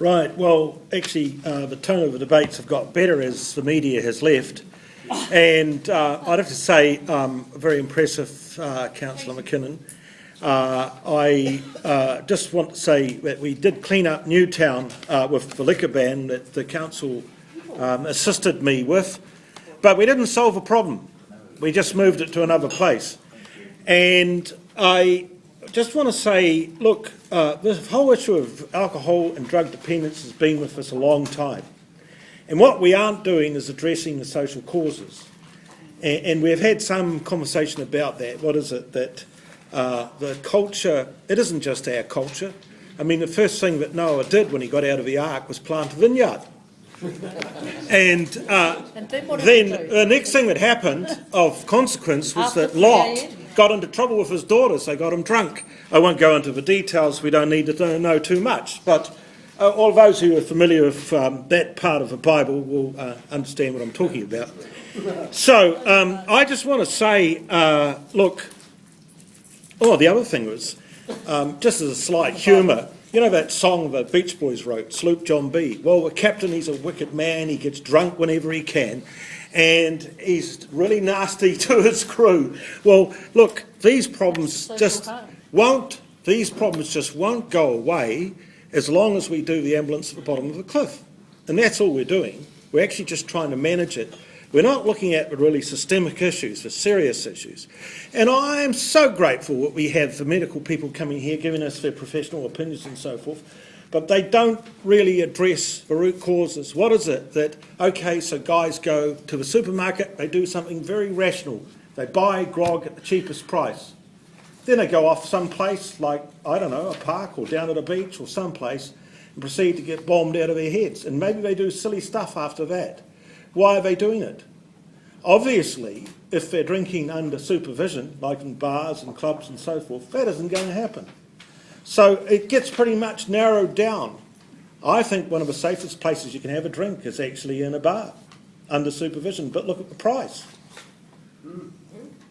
Right, well, actually, the tone of the debates have got better as the media has left. And I'd have to say, very impressive, Councillor McKinnon. I just want to say that we did clean up Newtown with the liquor ban that the council assisted me with, but we didn't solve a problem. We just moved it to another place. And I just want to say, look, this whole issue of alcohol and drug dependence has been with us a long time. And what we aren't doing is addressing the social causes. And we've had some conversation about that. What is it? That the culture, it isn't just our culture. I mean, the first thing that Noah did when he got out of the ark was plant a vineyard. And then the next thing that happened of consequence was that Lot got into trouble with his daughters. They got him drunk. I won't go into the details. We don't need to know too much. But all those who are familiar with that part of the Bible will understand what I'm talking about. So I just want to say, look, the other thing was, just as a slight humour, you know that song the Beach Boys wrote, Sloop John B. Well, the captain, he's a wicked man. He gets drunk whenever he can. And he's really nasty to his crew. Well, look, these problems just won't go away as long as we do the ambulance at the bottom of the cliff. And that's all we're doing. We're actually just trying to manage it. We're not looking at the really systemic issues, the serious issues. And I am so grateful that we have the medical people coming here giving us their professional opinions and so forth, but they don't really address the root causes. What is it that, okay, so guys go to the supermarket, they do something very rational. They buy grog at the cheapest price. Then they go off someplace like, I don't know, a park or down at a beach or someplace and proceed to get bombed out of their heads. And maybe they do silly stuff after that. Why are they doing it? Obviously, if they're drinking under supervision, like in bars and clubs and so forth, that isn't going to happen. So it gets pretty much narrowed down. I think one of the safest places you can have a drink is actually in a bar, under supervision. But look at the price.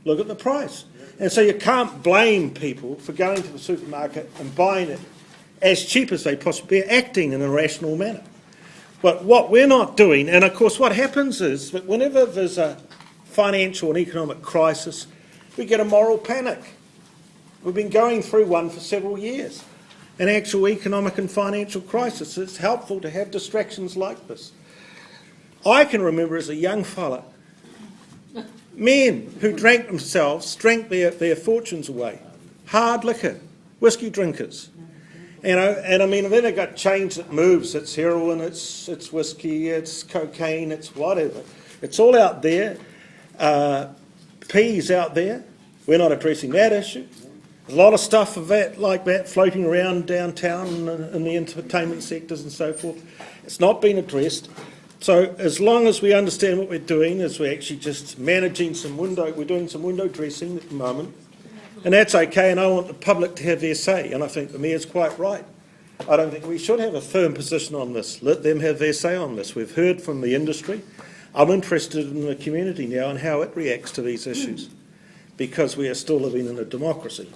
Look at the price. And so you can't blame people for going to the supermarket and buying it as cheap as they possibly are, acting in a rational manner. But what we're not doing, and of course what happens is that whenever there's a financial and economic crisis, we get a moral panic. We've been going through one for several years. An actual economic and financial crisis. It's helpful to have distractions like this. I can remember as a young fella, men who drank their fortunes away. Hard liquor, whiskey drinkers. You know, and I mean, then it got changed. It moves. It's heroin. It's whiskey. It's cocaine. It's whatever. It's all out there. Peas out there. We're not addressing that issue. There's a lot of stuff of that, like that, floating around downtown in the entertainment sectors and so forth. It's not been addressed. So as long as we understand what we're doing, is we're actually just managing we're doing some window dressing at the moment. And that's okay, and I want the public to have their say, and I think the Mayor's quite right. I don't think we should have a firm position on this. Let them have their say on this. We've heard from the industry. I'm interested in the community now and how it reacts to these issues, because we are still living in a democracy.